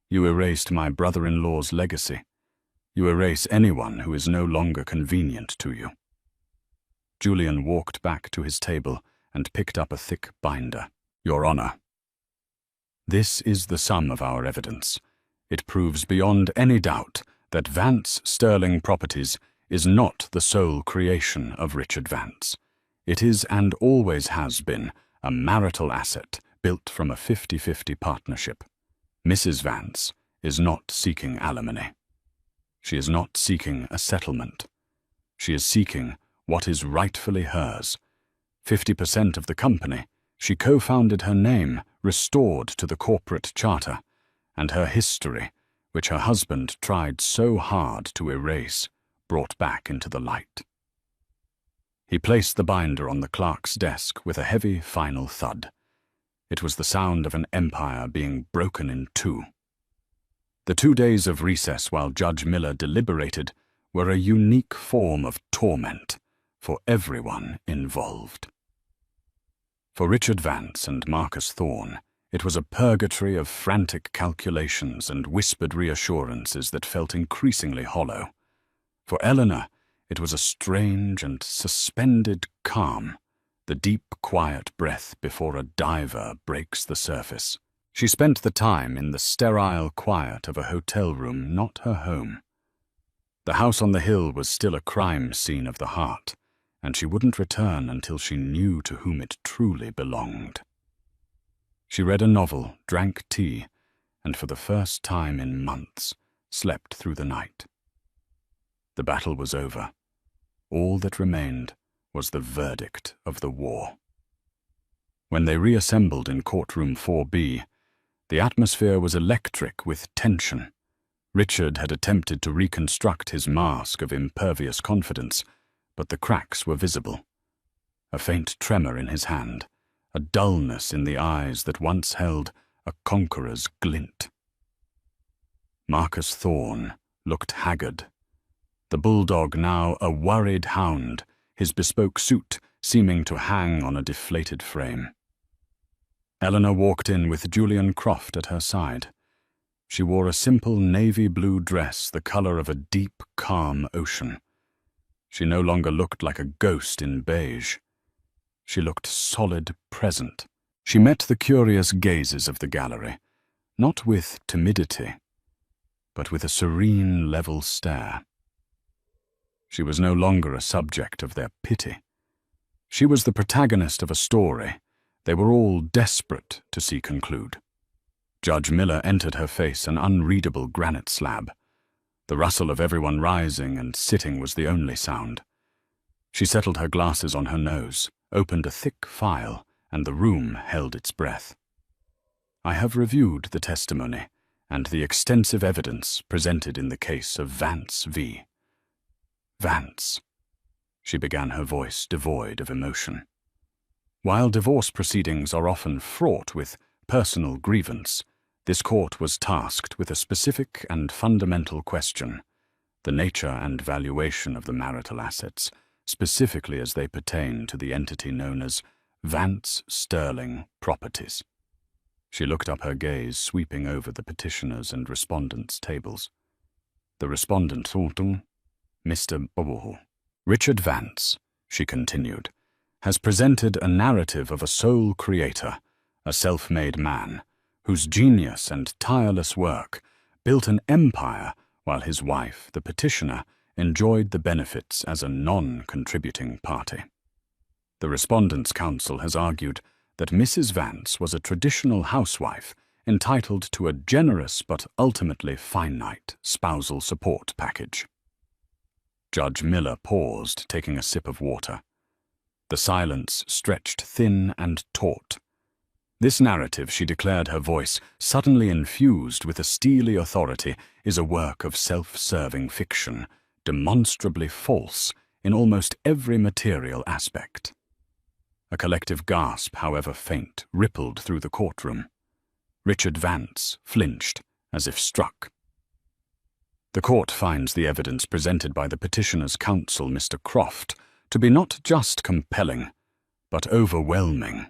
[SPEAKER 1] You erased my brother-in-law's legacy. You erase anyone who is no longer convenient to you. Julian walked back to his table and picked up a thick binder. Your Honor. This is the sum of our evidence. It proves beyond any doubt that Vance Sterling Properties is not the sole creation of Richard Vance. It is and always has been a marital asset built from a 50-50 partnership. Mrs. Vance is not seeking alimony. She is not seeking a settlement. She is seeking what is rightfully hers. 50% of the company, she co-founded her name, restored to the corporate charter, and her history, which her husband tried so hard to erase, brought back into the light. He placed the binder on the clerk's desk with a heavy final thud. It was the sound of an empire being broken in two. The 2 days of recess while Judge Miller deliberated were a unique form of torment for everyone involved. For Richard Vance and Marcus Thorne, it was a purgatory of frantic calculations and whispered reassurances that felt increasingly hollow. For Eleanor, it was a strange and suspended calm, the deep, quiet breath before a diver breaks the surface. She spent the time in the sterile quiet of a hotel room, not her home. The house on the hill was still a crime scene of the heart, and she wouldn't return until she knew to whom it truly belonged. She read a novel, drank tea, and for the first time in months, slept through the night. The battle was over. All that remained was the verdict of the war. When they reassembled in courtroom 4B, the atmosphere was electric with tension. Richard had attempted to reconstruct his mask of impervious confidence, but the cracks were visible. A faint tremor in his hand, a dullness in the eyes that once held a conqueror's glint. Marcus Thorne looked haggard. The bulldog now a worried hound, his bespoke suit seeming to hang on a deflated frame. Eleanor walked in with Julian Croft at her side. She wore a simple navy blue dress the color of a deep, calm ocean. She no longer looked like a ghost in beige. She looked solid, present. She met the curious gazes of the gallery, not with timidity, but with a serene, level stare. She was no longer a subject of their pity. She was the protagonist of a story they were all desperate to see conclude. Judge Miller entered her face an unreadable granite slab. The rustle of everyone rising and sitting was the only sound. She settled her glasses on her nose, opened a thick file, and the room held its breath. I have reviewed the testimony and the extensive evidence presented in the case of Vance v. Vance. She began, her voice devoid of emotion. While divorce proceedings are often fraught with personal grievance, this court was tasked with a specific and fundamental question: the nature and valuation of the marital assets, specifically as they pertain to the entity known as Vance Sterling Properties. She looked up, her gaze sweeping over the petitioners' and respondents' tables. The respondent, Mr. Richard Vance, she continued, has presented a narrative of a sole creator, a self-made man, whose genius and tireless work built an empire while his wife, the petitioner, enjoyed the benefits as a non-contributing party. The respondents' counsel has argued that Mrs. Vance was a traditional housewife entitled to a generous but ultimately finite spousal support package. Judge Miller paused, taking a sip of water. The silence stretched thin and taut. This narrative, she declared, her voice suddenly infused with a steely authority, is a work of self-serving fiction, demonstrably false in almost every material aspect. A collective gasp, however faint, rippled through the courtroom. Richard Vance flinched, as if struck. The court finds the evidence presented by the petitioner's counsel, Mr. Croft, to be not just compelling, but overwhelming.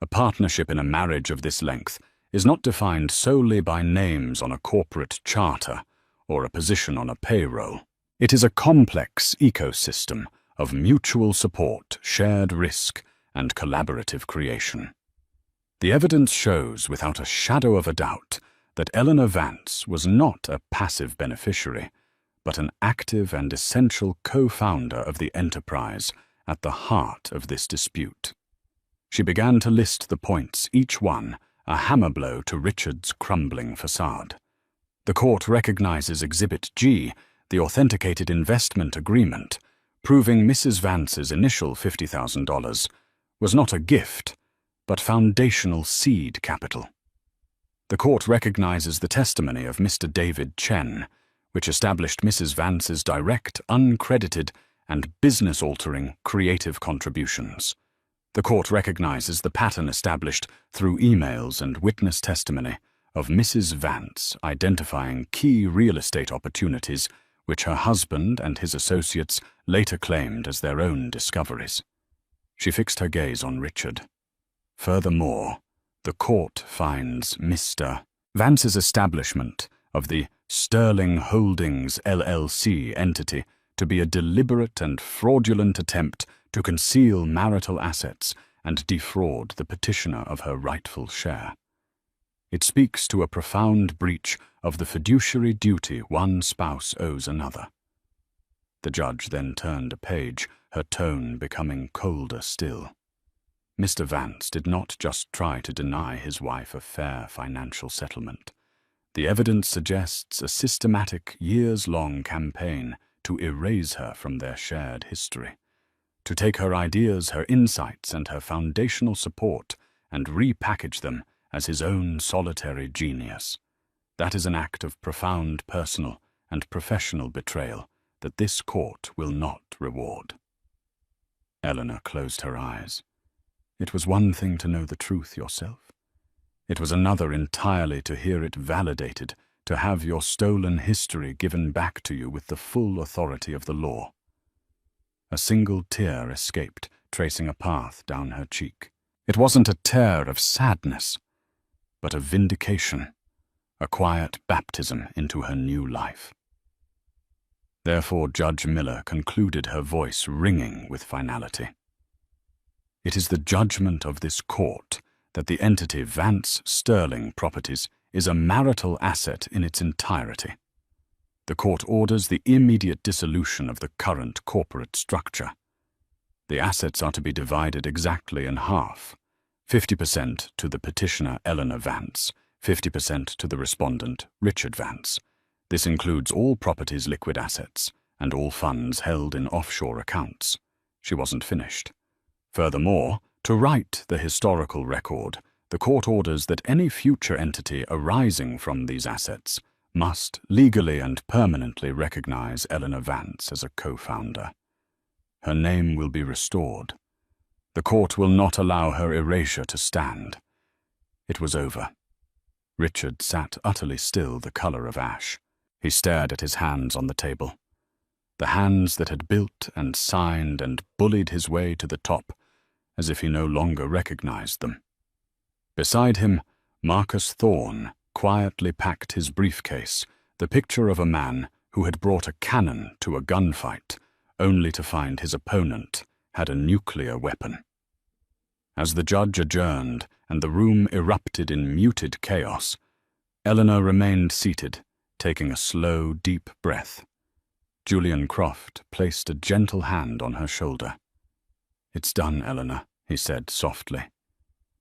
[SPEAKER 1] A partnership in a marriage of this length is not defined solely by names on a corporate charter or a position on a payroll. It is a complex ecosystem of mutual support, shared risk, and collaborative creation. The evidence shows, without a shadow of a doubt, that Eleanor Vance was not a passive beneficiary, but an active and essential co-founder of the enterprise at the heart of this dispute. She began to list the points, each one a hammer blow to Richard's crumbling facade. The court recognizes Exhibit G, the authenticated investment agreement, proving Mrs. Vance's initial $50,000 was not a gift, but foundational seed capital. The court recognizes the testimony of Mr. David Chen, which established Mrs. Vance's direct, uncredited, and business-altering creative contributions. The court recognizes the pattern established through emails and witness testimony of Mrs. Vance identifying key real estate opportunities which her husband and his associates later claimed as their own discoveries. She fixed her gaze on Richard. Furthermore, the court finds Mr. Vance's establishment of the Sterling Holdings LLC entity to be a deliberate and fraudulent attempt to conceal marital assets and defraud the petitioner of her rightful share. It speaks to a profound breach of the fiduciary duty one spouse owes another. The judge then turned a page, her tone becoming colder still. Mr. Vance did not just try to deny his wife a fair financial settlement. The evidence suggests a systematic, years-long campaign to erase her from their shared history, to take her ideas, her insights, and her foundational support and repackage them as his own solitary genius. That is an act of profound personal and professional betrayal that this court will not reward. Eleanor closed her eyes. It was one thing to know the truth yourself. It was another entirely to hear it validated, to have your stolen history given back to you with the full authority of the law. A single tear escaped, tracing a path down her cheek. It wasn't a tear of sadness, but of vindication, a quiet baptism into her new life. Therefore Judge Miller concluded, her voice ringing with finality. It is the judgment of this court that the entity Vance Sterling Properties is a marital asset in its entirety. The court orders the immediate dissolution of the current corporate structure. The assets are to be divided exactly in half, 50% to the petitioner Eleanor Vance, 50% to the respondent Richard Vance. This includes all property's liquid assets and all funds held in offshore accounts. She wasn't finished. Furthermore, to right the historical record, the court orders that any future entity arising from these assets must legally and permanently recognize Eleanor Vance as a co-founder. Her name will be restored. The court will not allow her erasure to stand. It was over. Richard sat utterly still, the color of ash. He stared at his hands on the table. The hands that had built and signed and bullied his way to the top, as if he no longer recognized them. Beside him, Marcus Thorne quietly packed his briefcase, the picture of a man who had brought a cannon to a gunfight, only to find his opponent had a nuclear weapon. As the judge adjourned and the room erupted in muted chaos, Eleanor remained seated, taking a slow, deep breath. Julian Croft placed a gentle hand on her shoulder. "It's done, Eleanor," he said softly.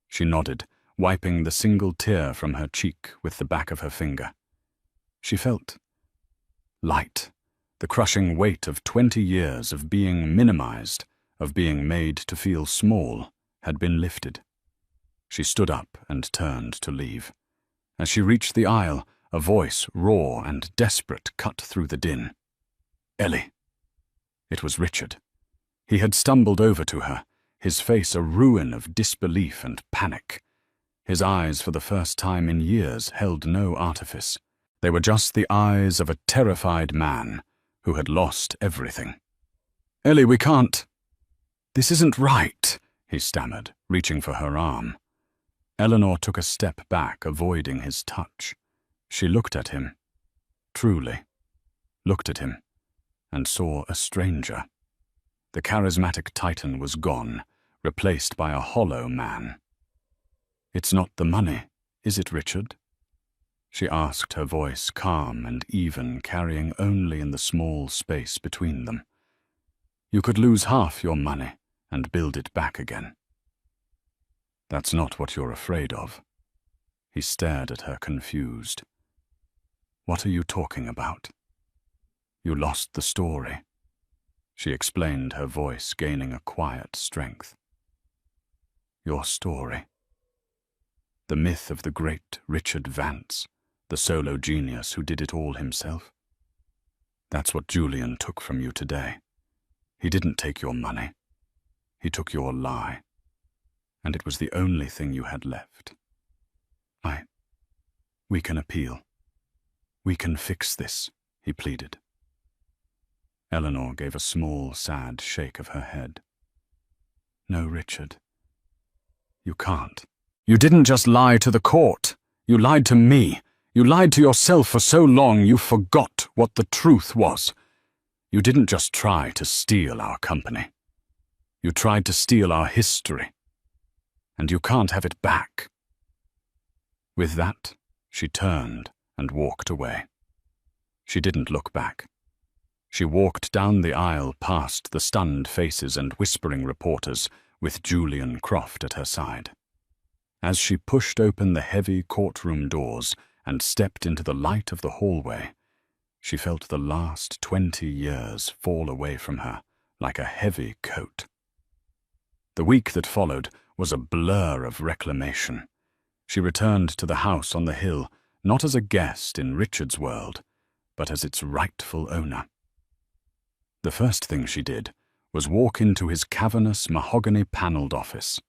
[SPEAKER 1] She nodded, wiping the single tear from her cheek with the back of her finger. She felt light. The crushing weight of 20 years of being minimized, of being made to feel small, had been lifted. She stood up and turned to leave. As she reached the aisle, a voice, raw and desperate, cut through the din. "Ellie." It was Richard. He had stumbled over to her, his face a ruin of disbelief and panic. His eyes, for the first time in years, held no artifice. They were just the eyes of a terrified man who had lost everything. "Ellie, we can't." "This isn't right," he stammered, reaching for her arm. Eleanor took a step back, avoiding his touch. She looked at him, truly, looked at him, and saw a stranger. The charismatic titan was gone, replaced by a hollow man. "It's not the money, is it, Richard?" she asked, her voice calm and even, carrying only in the small space between them. "You could lose half your money and build it back again." "That's not what you're afraid of." He stared at her, confused. "What are you talking about?" "You lost the story," she explained, her voice gaining a quiet strength. "Your story. The myth of the great Richard Vance, the solo genius who did it all himself. That's what Julian took from you today. He didn't take your money. He took your lie. And it was the only thing you had left. We can appeal. We can fix this," he pleaded. Eleanor gave a small, sad shake of her head. "No, Richard. You can't. You didn't just lie to the court. You lied to me. You lied to yourself for so long you forgot what the truth was. You didn't just try to steal our company. You tried to steal our history. And you can't have it back." With that, she turned and walked away. She didn't look back. She walked down the aisle past the stunned faces and whispering reporters, with Julian Croft at her side. As she pushed open the heavy courtroom doors and stepped into the light of the hallway, she felt the last 20 years fall away from her like a heavy coat. The week that followed was a blur of reclamation. She returned to the house on the hill, not as a guest in Richard's world, but as its rightful owner. The first thing she did was walk into his cavernous, mahogany-paneled office.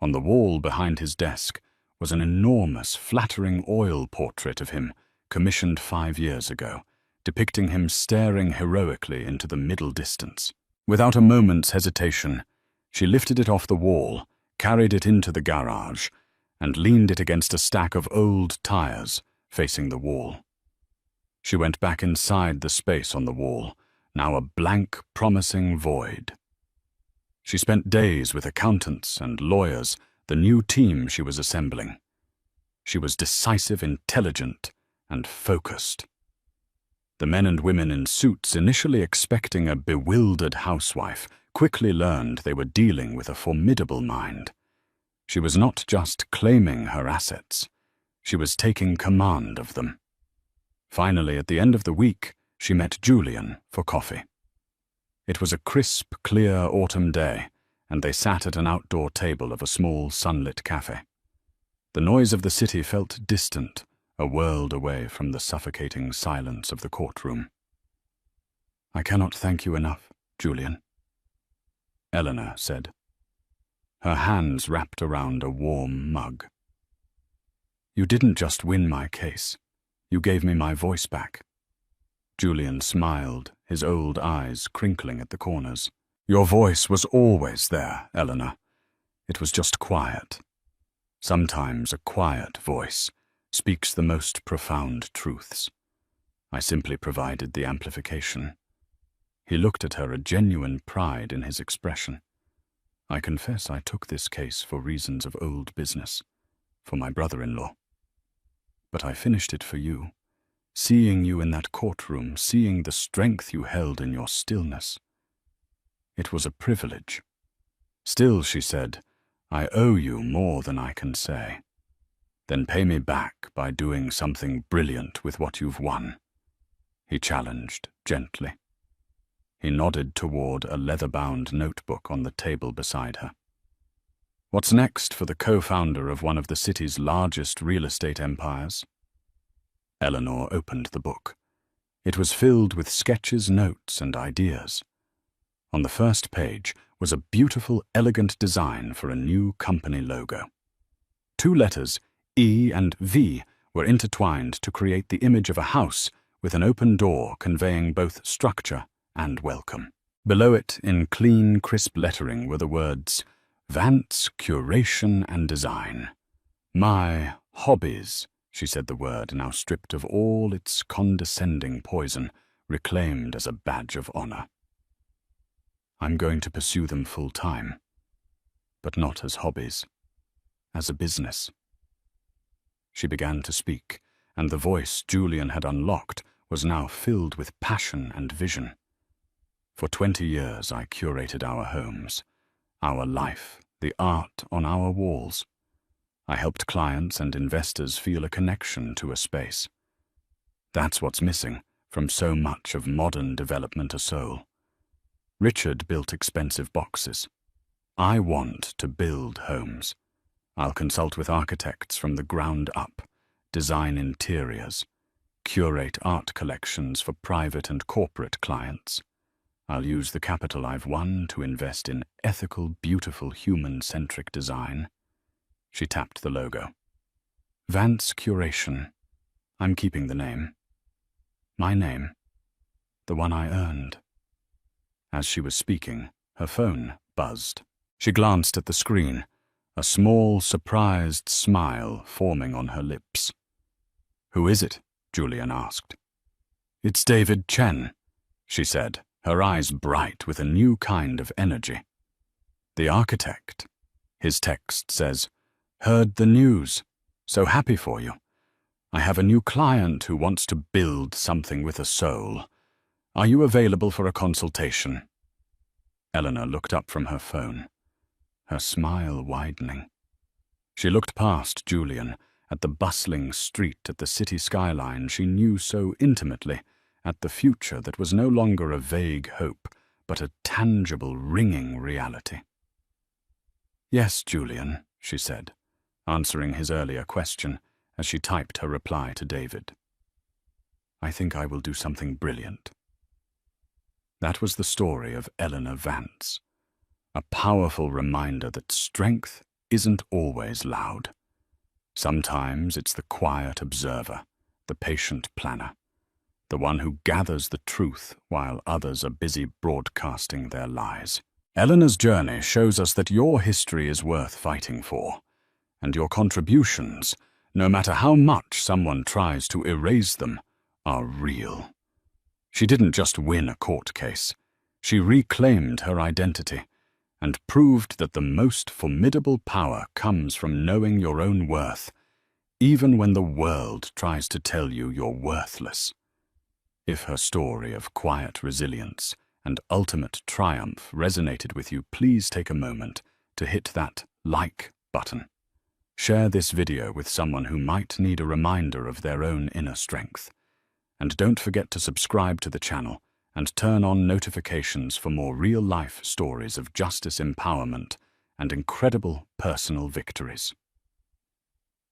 [SPEAKER 1] On the wall behind his desk was an enormous, flattering oil portrait of him, commissioned 5 years ago, depicting him staring heroically into the middle distance. Without a moment's hesitation, she lifted it off the wall, carried it into the garage, and leaned it against a stack of old tires, facing the wall. She went back inside the space on the wall, now a blank, promising void. She spent days with accountants and lawyers, the new team she was assembling. She was decisive, intelligent, and focused. The men and women in suits, initially expecting a bewildered housewife, quickly learned they were dealing with a formidable mind. She was not just claiming her assets, she was taking command of them. Finally, at the end of the week, she met Julian for coffee. It was a crisp, clear autumn day, and they sat at an outdoor table of a small, sunlit cafe. The noise of the city felt distant, a world away from the suffocating silence of the courtroom. "I cannot thank you enough, Julian," Eleanor said, her hands wrapped around a warm mug. "You didn't just win my case. You gave me my voice back." Julian smiled, his old eyes crinkling at the corners. "Your voice was always there, Eleanor. It was just quiet. Sometimes a quiet voice speaks the most profound truths. I simply provided the amplification." He looked at her, a genuine pride in his expression. "I confess I took this case for reasons of old business, for my brother-in-law. But I finished it for you, seeing you in that courtroom, seeing the strength you held in your stillness. It was a privilege. Still," she said, "I owe you more than I can say. Then pay me back by doing something brilliant with what you've won," he challenged gently. He nodded toward a leather-bound notebook on the table beside her. "What's next for the co-founder of one of the city's largest real estate empires?" Eleanor opened the book. It was filled with sketches, notes, and ideas. On the first page was a beautiful, elegant design for a new company logo. 2 letters, E and V, were intertwined to create the image of a house with an open door conveying both structure and welcome. Below it, in clean, crisp lettering, were the words, "Vance, Curation and Design." "My hobbies," she said the word, now stripped of all its condescending poison, reclaimed as a badge of honor. "I'm going to pursue them full-time, but not as hobbies, as a business." She began to speak, and the voice Julian had unlocked was now filled with passion and vision. "For 20 years I curated our homes, our life, the art on our walls. I helped clients and investors feel a connection to a space. That's what's missing from so much of modern development, a soul. Richard built expensive boxes. I want to build homes. I'll consult with architects from the ground up, design interiors, curate art collections for private and corporate clients. I'll use the capital I've won to invest in ethical, beautiful, human-centric design." She tapped the logo. "Vance Curation. I'm keeping the name. My name. The one I earned." As she was speaking, her phone buzzed. She glanced at the screen, a small, surprised smile forming on her lips. "Who is it?" Julian asked. "It's David Chen," she said, her eyes bright with a new kind of energy. "The architect." His text says, "Heard the news. So happy for you. I have a new client who wants to build something with a soul. Are you available for a consultation?" Eleanor looked up from her phone, her smile widening. She looked past Julian, at the bustling street, at the city skyline she knew so intimately, at the future that was no longer a vague hope, but a tangible, ringing reality. "Yes, Julian," she said, answering his earlier question as she typed her reply to David. "I think I will do something brilliant." That was the story of Eleanor Vance, a powerful reminder that strength isn't always loud. Sometimes it's the quiet observer, the patient planner, the one who gathers the truth while others are busy broadcasting their lies. Eleanor's journey shows us that your history is worth fighting for, and your contributions, no matter how much someone tries to erase them, are real. She didn't just win a court case. She reclaimed her identity and proved that the most formidable power comes from knowing your own worth, even when the world tries to tell you you're worthless. If her story of quiet resilience and ultimate triumph resonated with you, please take a moment to hit that like button. Share this video with someone who might need a reminder of their own inner strength. And don't forget to subscribe to the channel and turn on notifications for more real-life stories of justice, empowerment, and incredible personal victories.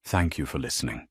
[SPEAKER 1] Thank you for listening.